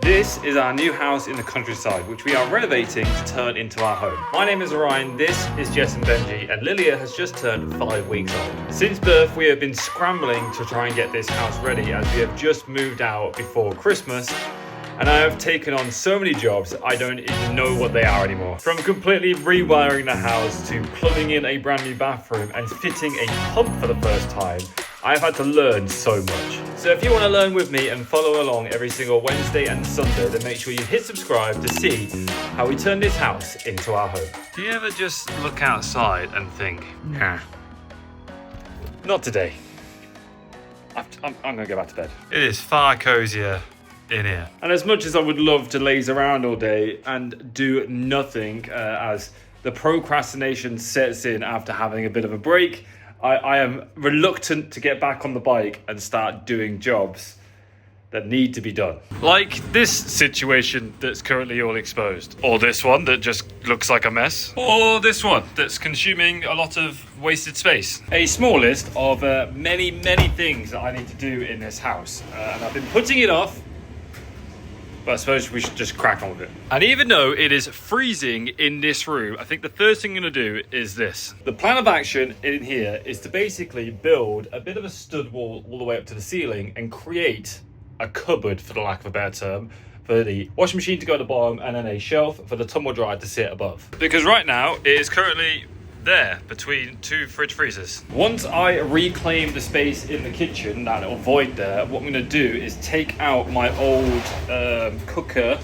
This is our new house in the countryside, which we are renovating to turn into our home. My name is Orion, this is Jess and Benji, and Lilia has just turned 5 weeks old. Since birth, we have been scrambling to try and get this house ready, as we have just moved out before Christmas, and I have taken on so many jobs, I don't even know what they are anymore. From completely rewiring the house to plumbing in a brand new bathroom and fitting a pump for the first time, I've had to learn so much. So if you want to learn with me and follow along every single Wednesday and Sunday, then make sure you hit subscribe to see how we turn this house into our home. Do you ever just look outside and think, nah, not today. I'm gonna go back to bed. It is far cozier in here. And as much as I would love to laze around all day and do nothing, as the procrastination sets in after having a bit of a break, I am reluctant to get back on the bike and start doing jobs that need to be done. Like this situation that's currently all exposed. Or this one that just looks like a mess. Or this one that's consuming a lot of wasted space. A small list of many things that I need to do in this house. And I've been putting it off, but I suppose we should just crack on with it. And even though it is freezing in this room, I think the first thing I'm gonna do is this. The plan of action in here is to basically build a bit of a stud wall all the way up to the ceiling and create a cupboard, for the lack of a better term, for the washing machine to go at the bottom and then a shelf for the tumble dryer to sit above. Because right now it is currently there between two fridge freezers. Once I reclaim the space in the kitchen, that little void there, what I'm going to do is take out my old cooker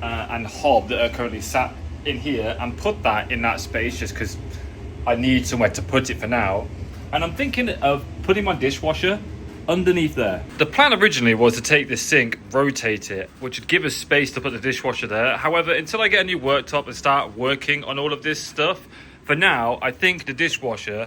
and hob that are currently sat in here and put that in that space, just because I need somewhere to put it for now. And I'm thinking of putting my dishwasher underneath there. The plan originally was to take this sink, rotate it, which would give us space to put the dishwasher there. However, until I get a new worktop and start working on all of this stuff, for now, I think the dishwasher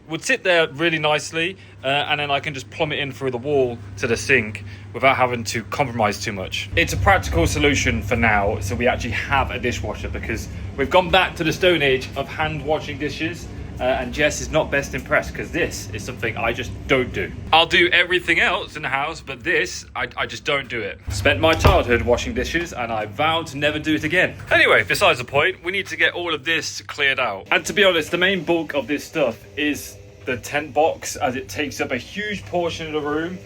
would sit there really nicely, and then I can just plumb it in through the wall to the sink without having to compromise too much. It's a practical solution for now, so we actually have a dishwasher, because we've gone back to the stone age of hand washing dishes, and Jess is not best impressed, because this is something I just don't do. I'll do everything else in the house, but this, I just don't do it. Spent my childhood washing dishes, and I vowed to never do it again. Anyway, besides the point, we need to get all of this cleared out. And to be honest, the main bulk of this stuff is the tent box, as it takes up a huge portion of the room.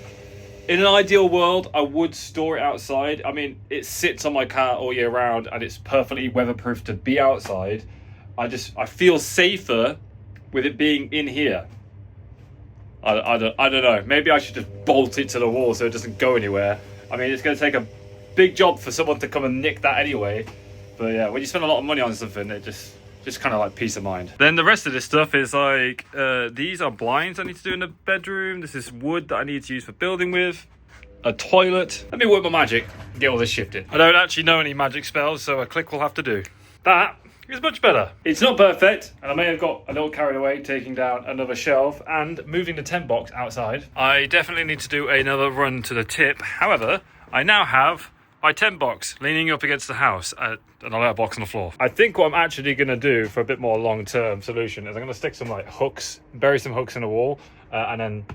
In an ideal world, I would store it outside. I mean, it sits on my car all year round, and it's perfectly weatherproof to be outside. I feel safer with it being in here. I don't know. Maybe I should just bolt it to the wall so it doesn't go anywhere. I mean, it's going to take a big job for someone to come and nick that anyway. But yeah, when you spend a lot of money on something, it just kind of like peace of mind. Then the rest of this stuff is like, these are blinds I need to do in the bedroom. This is wood that I need to use for building with. A toilet. Let me work my magic and get all this shifted. I don't actually know any magic spells, so a click will have to do. That is much better. It's not perfect, and I may have got a little carried away taking down another shelf and moving the tent box outside. I definitely need to do another run to the tip. However, I now have my tent box leaning up against the house and a letterbox on the floor. I think what I'm actually going to do for a bit more long-term solution is I'm going to stick some like hooks, bury some hooks in the wall, and then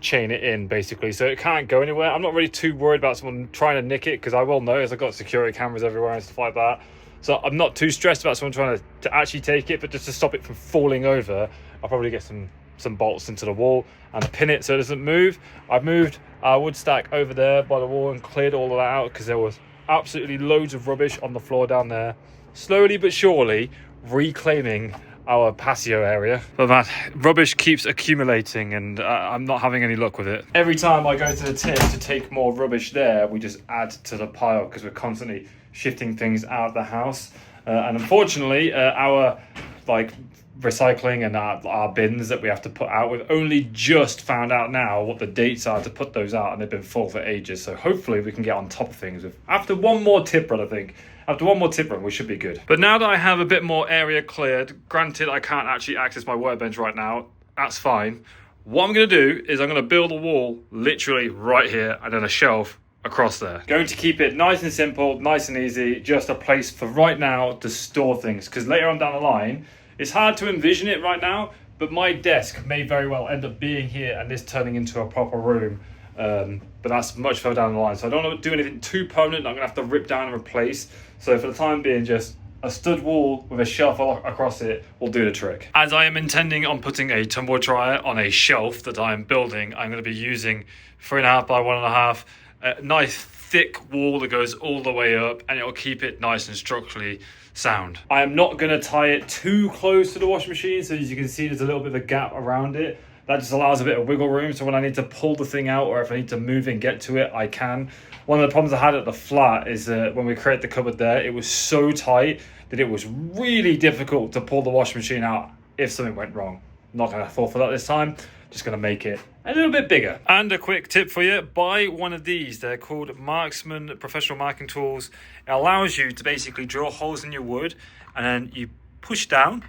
chain it in basically so it can't go anywhere. I'm not really too worried about someone trying to nick it, because I will notice I've got security cameras everywhere and stuff like that. So I'm not too stressed about someone trying to actually take it, but just to stop it from falling over, I'll probably get some bolts into the wall and pin it so it doesn't move. I've moved our wood stack over there by the wall and cleared all of that out, because there was absolutely loads of rubbish on the floor down there. Slowly but surely reclaiming our patio area. But that rubbish keeps accumulating, and I'm not having any luck with it. Every time I go to the tip to take more rubbish there, we just add to the pile, because we're constantly shifting things out of the house. And unfortunately, our like recycling and our bins that we have to put out, we've only just found out now what the dates are to put those out, and they've been full for ages. So hopefully we can get on top of things. After one more tip run, I think. After one more tip run, we should be good. But now that I have a bit more area cleared, granted I can't actually access my workbench right now, that's fine. What I'm going to do is I'm going to build a wall literally right here and then a shelf across there. Going to keep it nice and simple, nice and easy, just a place for right now to store things, because later on down the line, it's hard to envision it right now, but my desk may very well end up being here and this turning into a proper room. but that's much further down the line. So I don't want to do anything too permanent. I'm going to have to rip down and replace. So for the time being, just a stud wall with a shelf across it will do the trick. As I am intending on putting a tumble dryer on a shelf that I am building, I'm going to be using 3.5 by 1.5, a nice thick wall that goes all the way up, and it'll keep it nice and structurally sound. I am not going to tie it too close to the washing machine, so as you can see there's a little bit of a gap around it. That just allows a bit of wiggle room, so when I need to pull the thing out or if I need to move and get to it, I can. One of the problems I had at the flat is that when we created the cupboard there, it was so tight that it was really difficult to pull the washing machine out if something went wrong. Not going to fall for that this time, just going to make it a little bit bigger. And a quick tip for you, buy one of these. They're called Marksman professional marking tools. It allows you to basically drill holes in your wood and then you push down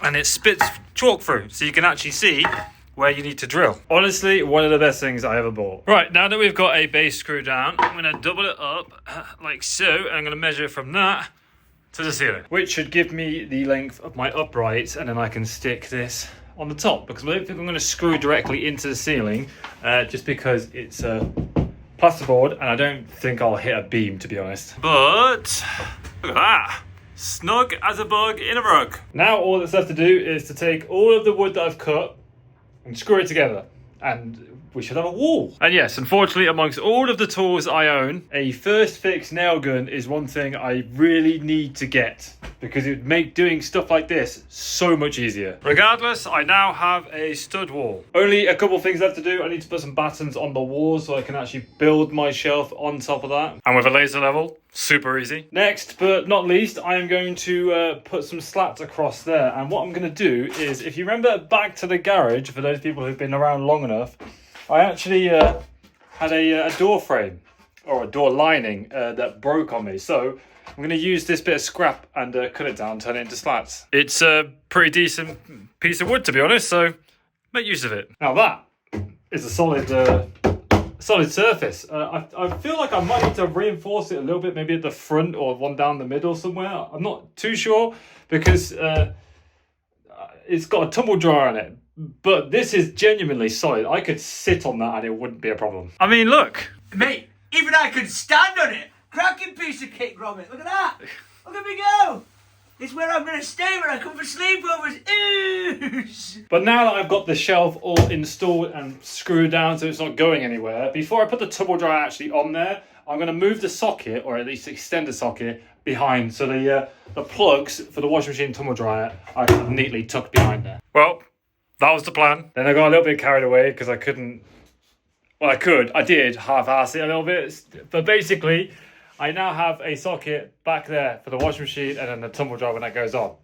and it spits chalk through, so you can actually see where you need to drill. Honestly, one of the best things I ever bought. Right, now that we've got a base screw down, I'm going to double it up like so, and I'm going to measure from that to the ceiling, which should give me the length of my uprights, and then I can stick this on the top, because I don't think I'm going to screw directly into the ceiling, just because it's a plasterboard, and I don't think I'll hit a beam, to be honest. But look at that. Snug as a bug in a rug. Now all that's left to do is to take all of the wood that I've cut and screw it together, and we should have a wall. And yes, unfortunately, amongst all of the tools I own, a first fix nail gun is one thing I really need to get, because it would make doing stuff like this so much easier. Regardless, I now have a stud wall. Only a couple things left to do. I need to put some battens on the wall so I can actually build my shelf on top of that. And with a laser level, super easy. Next, but not least, I am going to put some slats across there. And what I'm going to do is, if you remember back to the garage, for those people who've been around long enough, I actually had a door frame, or a door lining, that broke on me. So I'm going to use this bit of scrap and cut it down, turn it into slats. It's a pretty decent piece of wood, to be honest, so make use of it. Now that is a solid surface. I feel like I might need to reinforce it a little bit, maybe at the front or one down the middle somewhere. I'm not too sure, because it's got a tumble dryer on it. But this is genuinely solid. I could sit on that and it wouldn't be a problem. I mean, look. Mate, even I could stand on it. Cracking piece of cake, Robert. Look at that. Look at me go. It's where I'm going to stay when I come for sleepovers. Ooh. But now that I've got the shelf all installed and screwed down so it's not going anywhere, before I put the tumble dryer actually on there, I'm going to move the socket, or at least extend the socket, behind. So the plugs for the washing machine tumble dryer are kind of neatly tucked behind there. Well, that was the plan. Then I got a little bit carried away because I couldn't... Well, I did half-ass it a little bit. But basically, I now have a socket back there for the washing machine and then the tumble dryer when that goes on.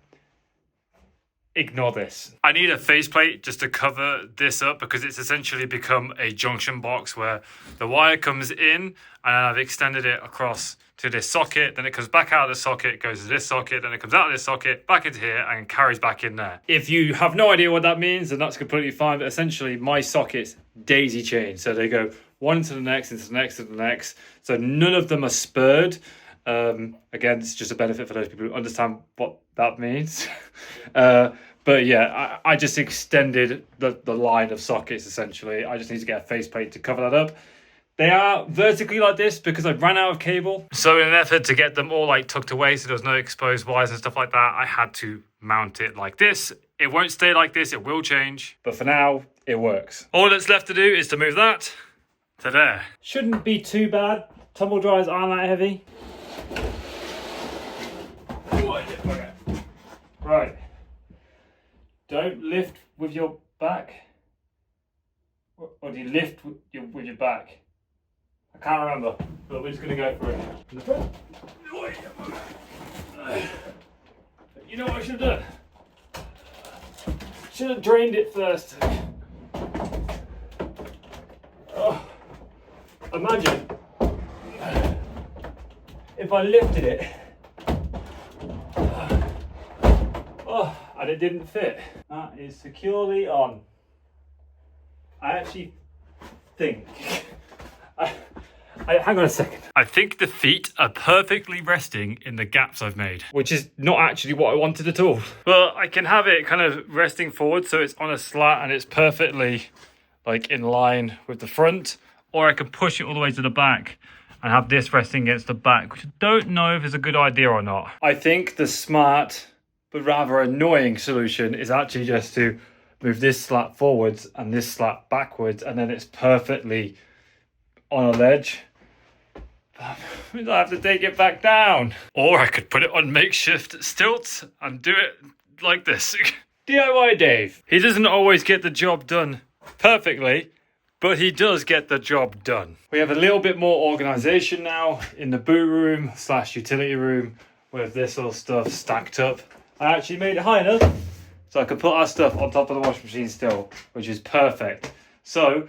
Ignore this. I need a faceplate just to cover this up, because it's essentially become a junction box where the wire comes in and I've extended it across to this socket, then it comes back out of the socket, goes to this socket, then it comes out of this socket, back into here, and carries back in there. If you have no idea what that means, then that's completely fine, but essentially my sockets daisy chain, so they go one into the next, into the next, into the next, so none of them are spurred. Again, it's just a benefit for those people who understand what that means. But yeah, I just extended the line of sockets, essentially. I just need to get a faceplate to cover that up. They are vertically like this because I ran out of cable. So in an effort to get them all like tucked away so there's no exposed wires and stuff like that, I had to mount it like this. It won't stay like this, it will change. But for now, it works. All that's left to do is to move that to there. Shouldn't be too bad. Tumble dryers aren't that heavy. Right. Don't lift with your back. Or do you lift with your back? I can't remember, but we're just going to go for it. You know what I should have done? Should have drained it first. Oh, imagine if I lifted it. Oh, and it didn't fit. That is securely on. I actually think... hang on a second. I think the feet are perfectly resting in the gaps I've made, which is not actually what I wanted at all. But I can have it kind of resting forward so it's on a slat and it's perfectly like in line with the front. or I could push it all the way to the back and have this resting against the back, which I don't know if it's a good idea or not. I think the smart but rather annoying solution is actually just to move this slat forwards and this slat backwards, and then it's perfectly on a ledge. I have to take it back down. Or I could put it on makeshift stilts and do it like this. DIY Dave. He doesn't always get the job done perfectly, but he does get the job done. We have a little bit more organisation now in the boot room / utility room with this all stuff stacked up. I actually made it high enough so I could put our stuff on top of the washing machine still, which is perfect. So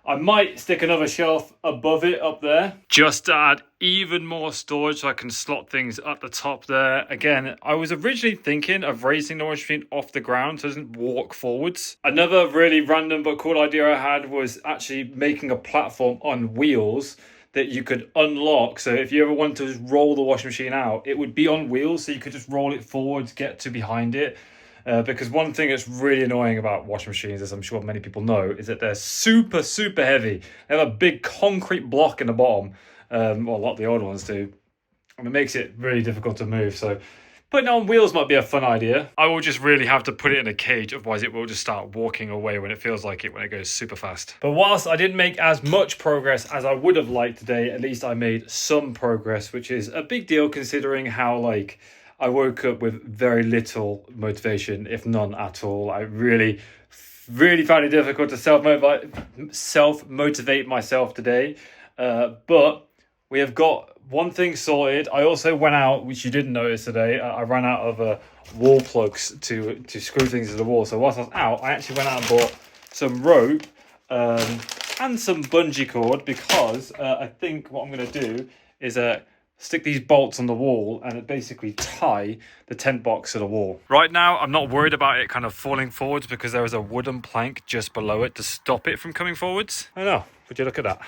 I might stick another shelf above it up there, just to add even more storage so I can slot things at the top there. Again, I was originally thinking of raising the washing machine off the ground so it doesn't walk forwards. Another really random but cool idea I had was actually making a platform on wheels that you could unlock. So if you ever want to just roll the washing machine out, it would be on wheels so you could just roll it forwards, get to behind it. Because one thing that's really annoying about washing machines, as I'm sure many people know, is that they're super, super heavy. They have a big concrete block in the bottom, well, a lot of the old ones do, and it makes it really difficult to move. So putting it on wheels might be a fun idea. I will just really have to put it in a cage, otherwise it will just start walking away when it feels like it, when it goes super fast. But whilst I didn't make as much progress as I would have liked today, at least I made some progress, which is a big deal considering how, like, I woke up with very little motivation, if none at all. I really found it difficult to self-motivate myself today. But we have got one thing sorted. I also went out, which you didn't notice today. I ran out of wall plugs to screw things to the wall. So whilst I was out, I actually went out and bought some rope and some bungee cord, because I think what I'm going to do is stick these bolts on the wall and basically tie the tent box to the wall. Right now, I'm not worried about it kind of falling forwards because there is a wooden plank just below it to stop it from coming forwards. I know, would you look at that?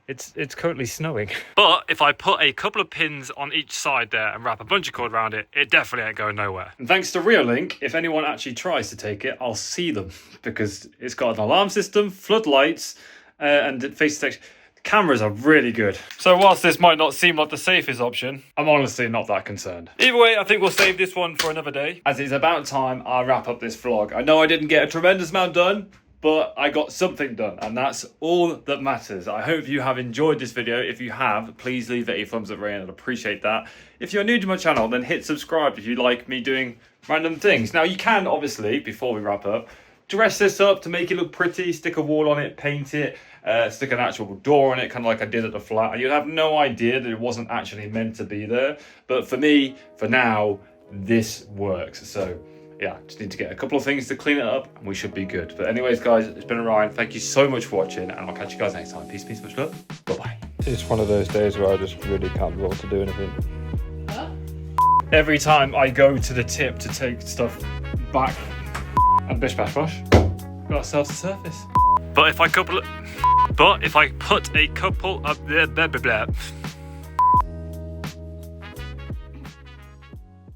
It's currently snowing. But if I put a couple of pins on each side there and wrap a bungee cord around it, it definitely ain't going nowhere. And thanks to Reolink, if anyone actually tries to take it, I'll see them, because it's got an alarm system, floodlights, and face detection. Cameras are really good. So whilst this might not seem like the safest option, I'm honestly not that concerned. Either way, I think we'll save this one for another day, as it's about time I wrap up this vlog. I know I didn't get a tremendous amount done, but I got something done, and that's all that matters. I hope you have enjoyed this video. If you have, please leave it a thumbs up rating. I'd appreciate that. If you're new to my channel, then hit subscribe if you like me doing random things. Now, you can, obviously, before we wrap up, dress this up to make it look pretty, stick a wall on it, paint it, stick an actual door on it, kind of like I did at the flat, and you'd have no idea that it wasn't actually meant to be there. But for me, for now, this works. So yeah, just need to get a couple of things to clean it up and we should be good. But anyways, guys, it's been Orion. Thank you so much for watching, and I'll catch you guys next time. Peace, much love. Bye-bye. It's one of those days where I just really can't be able to do anything. Huh? Every time I go to the tip to take stuff back and bish bash bosh, got ourselves a surface. But if I put a couple of blah, blah, blah.